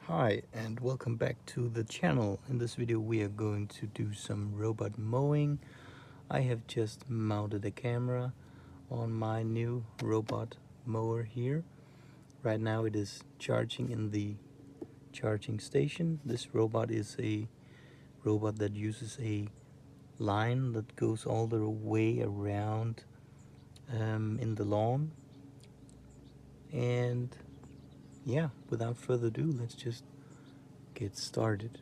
Hi and welcome back to the channel. In this video we are going to do some robot mowing. I have just mounted a camera on my new robot mower here. Right now it is charging in the charging station. This robot is a robot that uses a line that goes all the way around in the lawn. And yeah, without further ado, let's just get started.